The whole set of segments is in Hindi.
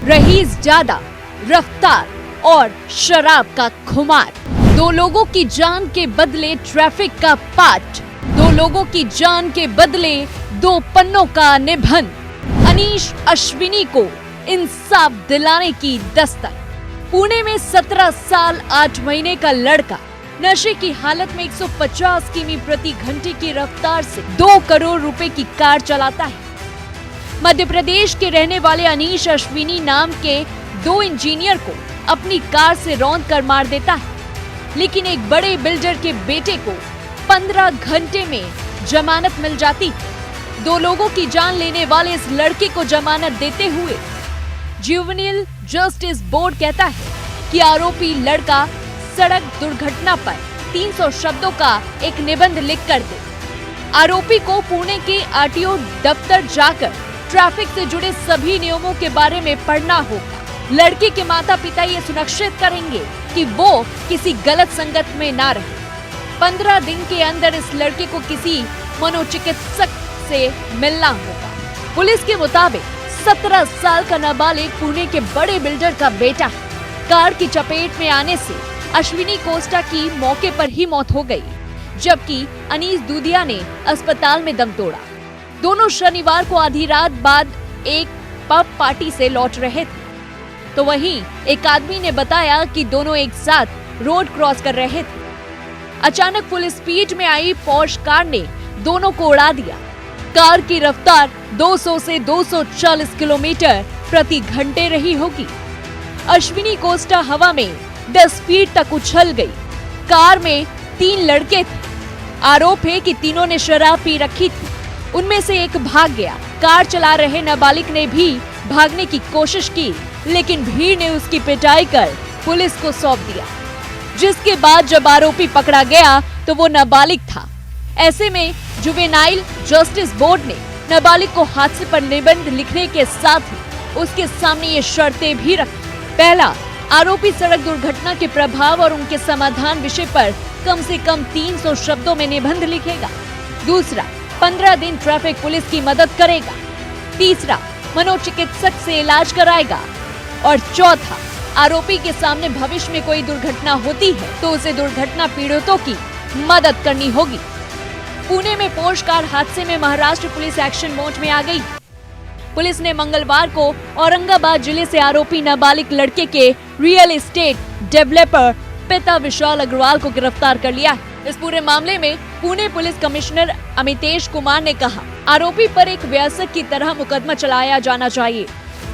रईस ज्यादा, रफ्तार और शराब का खुमार। दो लोगों की जान के बदले ट्रैफिक का पाठ, दो लोगों की जान के बदले दो पन्नों का निबंध। अनीश अश्विनी को इंसाफ दिलाने की दस्तक। पुणे में 17 साल 8 महीने का लड़का नशे की हालत में 150 किमी प्रति घंटे की रफ्तार से 2 करोड़ रुपए की कार चलाता है। मध्य प्रदेश के रहने वाले अनीश अश्विनी नाम के 2 इंजीनियर को अपनी कार से रौंद कर मार देता है, लेकिन एक बड़े बिल्डर के बेटे को 15 घंटे में जमानत मिल जाती। 2 लोगों की जान लेने वाले इस लड़के को जमानत देते हुए जुवेनाइल जस्टिस बोर्ड कहता है कि आरोपी लड़का सड़क दुर्घटना पर 300 शब्दों का एक निबंध लिख कर दे। आरोपी को पुणे के आरटीओ दफ्तर जाकर ट्रैफिक से जुड़े सभी नियमों के बारे में पढ़ना होगा। लड़के के माता पिता ये सुनिश्चित करेंगे कि वो किसी गलत संगत में ना रहे। 15 दिन के अंदर इस लड़के को किसी मनोचिकित्सक से मिलना होगा। पुलिस के मुताबिक 17 साल का नाबालिग पुणे के बड़े बिल्डर का बेटा है। कार की चपेट में आने से अश्विनी कोस्टा की मौके पर ही मौत हो गई, जबकि अनीस दूधिया ने अस्पताल में दम तोड़ा। दोनों शनिवार को आधी रात बाद एक पब पार्टी से लौट रहे थे, तो वहीं एक आदमी ने बताया कि दोनों एक साथ रोड क्रॉस कर रहे थे। अचानक फुल स्पीड में आई पोर्श कार ने दोनों को उड़ा दिया। कार की रफ्तार 200 से 240 किलोमीटर प्रति घंटे रही होगी। अश्विनी कोस्टा हवा में 10 फीट तक उछल गई। कार में 3 लड़के थे। आरोप है कि तीनों ने शराब पी रखी थी। उनमें से एक भाग गया। कार चला रहे नाबालिग ने भी भागने की कोशिश की, लेकिन भीड़ ने उसकी पिटाई कर पुलिस को सौंप दिया, जिसके बाद जब आरोपी पकड़ा गया तो वो नाबालिग था। ऐसे में जुवेनाइल जस्टिस बोर्ड ने नाबालिग को हादसे पर निबंध लिखने के साथ ही उसके सामने ये शर्तें भी रखी। पहला, आरोपी सड़क दुर्घटना के प्रभाव और उनके समाधान विषय पर कम से कम 300 शब्दों में निबंध लिखेगा। दूसरा, 15 दिन ट्रैफिक पुलिस की मदद करेगा। तीसरा, मनोचिकित्सक से इलाज कराएगा। और चौथा, आरोपी के सामने भविष्य में कोई दुर्घटना होती है तो उसे दुर्घटना पीड़ितों की मदद करनी होगी। पुणे में पोर्श कार हादसे में महाराष्ट्र पुलिस एक्शन मोड में आ गई। पुलिस ने मंगलवार को औरंगाबाद जिले से आरोपी नाबालिग लड़के के रियल एस्टेट डेवलपर पिता विशाल अग्रवाल को गिरफ्तार कर लिया है। इस पूरे मामले में पुणे पुलिस कमिश्नर अमितेश कुमार ने कहा, आरोपी पर एक वयस्क की तरह मुकदमा चलाया जाना चाहिए।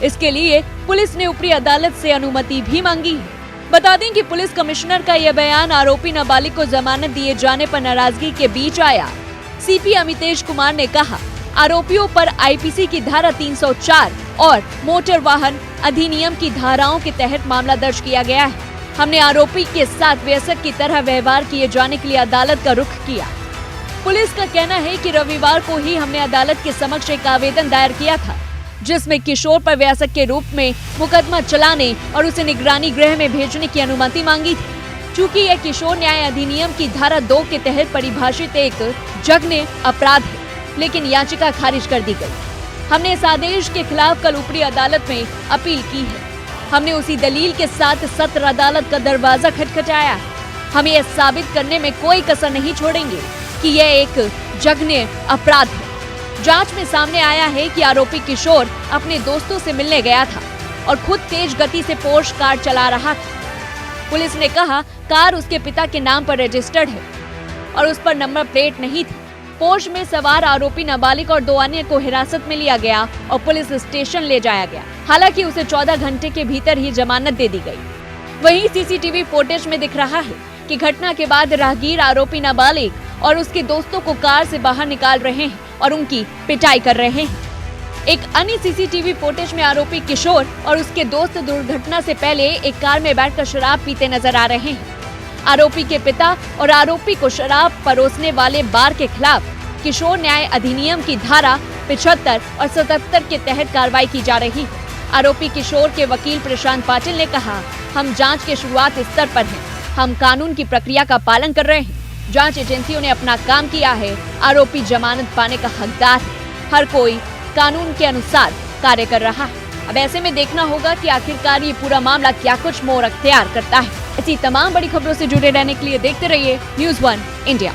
इसके लिए पुलिस ने ऊपरी अदालत से अनुमति भी मांगी है। बता दें कि पुलिस कमिश्नर का यह बयान आरोपी नाबालिग को जमानत दिए जाने पर नाराजगी के बीच आया। सीपी अमितेश कुमार ने कहा, आरोपियों पर आईपीसी की धारा 304 और मोटर वाहन अधिनियम की धाराओं के तहत मामला दर्ज किया गया है। हमने आरोपी के साथ वयस्क की तरह व्यवहार किए जाने के लिए अदालत का रुख किया। पुलिस का कहना है कि रविवार को ही हमने अदालत के समक्ष एक आवेदन दायर किया था, जिसमें किशोर पर वयस्क के रूप में मुकदमा चलाने और उसे निगरानी गृह में भेजने की अनुमति मांगी थी। चूँकि यह किशोर न्याय अधिनियम की धारा 2 के तहत परिभाषित एक जघन्य अपराध है, लेकिन याचिका खारिज कर दी गई। हमने इस आदेश के खिलाफ कल ऊपरी अदालत में अपील की है। हमने उसी दलील के साथ सत्र अदालत का दरवाजा खटखटाया है। हम यह साबित करने में कोई कसर नहीं छोड़ेंगे कि यह एक जघन्य अपराध है। जांच में सामने आया है कि आरोपी किशोर अपने दोस्तों से मिलने गया था और खुद तेज गति से पोर्श कार चला रहा था। पुलिस ने कहा, कार उसके पिता के नाम पर रजिस्टर्ड है और उस पर नंबर प्लेट नहीं थी। पोर्श में सवार आरोपी नाबालिग और 2 अन्य को हिरासत में लिया गया और पुलिस स्टेशन ले जाया गया। हालांकि उसे 14 घंटे के भीतर ही जमानत दे दी गई। वहीं सीसीटीवी फुटेज में दिख रहा है कि घटना के बाद राहगीर आरोपी नाबालिग और उसके दोस्तों को कार से बाहर निकाल रहे हैं और उनकी पिटाई कर रहे हैं। एक अन्य सीसीटीवी फुटेज में आरोपी किशोर और उसके दोस्त दुर्घटना से पहले एक कार में बैठकर शराब पीते नजर आ रहे हैं। आरोपी के पिता और आरोपी को शराब परोसने वाले बार के खिलाफ किशोर न्याय अधिनियम की धारा 75 और 77 के तहत कार्रवाई की जा रही है। आरोपी किशोर के वकील प्रशांत पाटिल ने कहा, हम जांच के शुरुआत स्तर पर हैं। हम कानून की प्रक्रिया का पालन कर रहे हैं। जांच एजेंसियों ने अपना काम किया है। आरोपी जमानत पाने का हकदार है। हर कोई कानून के अनुसार कार्य कर रहा है। अब ऐसे में देखना होगा कि आखिरकार ये पूरा मामला क्या कुछ मोड़ अख्तियार करता है। ऐसी तमाम बड़ी खबरों से जुड़े रहने के लिए देखते रहिए News1 इंडिया।